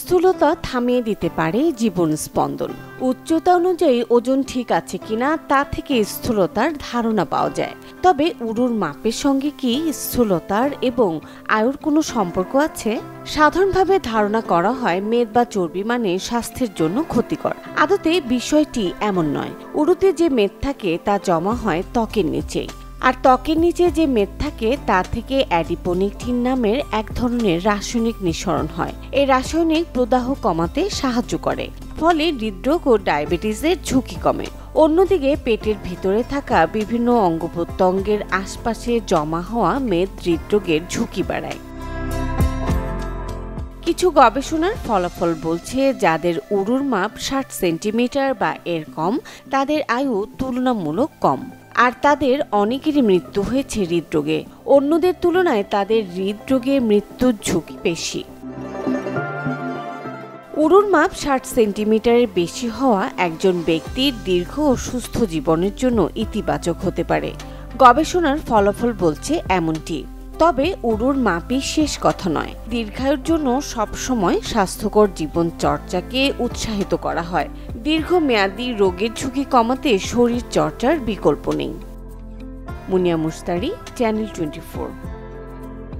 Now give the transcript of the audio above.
স্থূলতা থামিয়ে দিতে পারে জীবন স্পন্দন। উচ্চতা অনুযায়ী ওজন ঠিক আছে কিনা তা থেকে স্থূলতার ধারণা পাওয়া যায়। তবে উরুর মাপের সঙ্গে কি স্থূলতার এবং আয়ুর কোনো সম্পর্ক আছে? সাধারণভাবে ধারণা করা হয় মেদ বা চর্বি মানে স্বাস্থ্যের জন্য ক্ষতিকর। আদতে বিষয়টি এমন নয়। উরুতে যে মেদ থাকে তা জমা হয় ত্বকের নিচেই, আর ত্বকের নিচে যে মেদ থাকে তা থেকে অ্যাডিপোনেকটিন নামের এক ধরনের রাসায়নিক নিঃসরণ হয়। এই রাসায়নিক প্রদাহ কমাতে সাহায্য করে, ফলে হৃদরোগ ও ডায়াবেটিসের ঝুঁকি কমে। অন্যদিকে পেটের ভিতরে থাকা বিভিন্ন অঙ্গ প্রত্যঙ্গের আশপাশে জমা হওয়া মেদ হৃদরোগের ঝুঁকি বাড়ায়। কিছু গবেষণার ফলাফল বলছে যাদের উরুর মাপ 60 সেন্টিমিটার বা এর কম তাদের আয়ু তুলনামূলক কম, আর তাদের অনেকেরই মৃত্যু হয়েছে হৃদরোগে। অন্যদের তুলনায় তাদের হৃদরোগে মৃত্যুর ঝুঁকি বেশি। উরুর মাপ 60 সেন্টিমিটারের বেশি হওয়া একজন ব্যক্তির দীর্ঘ ও সুস্থ জীবনের জন্য ইতিবাচক হতে পারে। গবেষণার ফলাফল বলছে এমনটি। তবে উরুর মাপই শেষ কথা নয়। দীর্ঘায়ুর জন্য সবসময় স্বাস্থ্যকর জীবন চর্চাকে উৎসাহিত করা হয়। দীর্ঘমেয়াদী রোগের ঝুঁকি কমাতে শরীর চর্চার বিকল্প নেই। মুনিয়া মুস্তারি, চ্যানেল 24।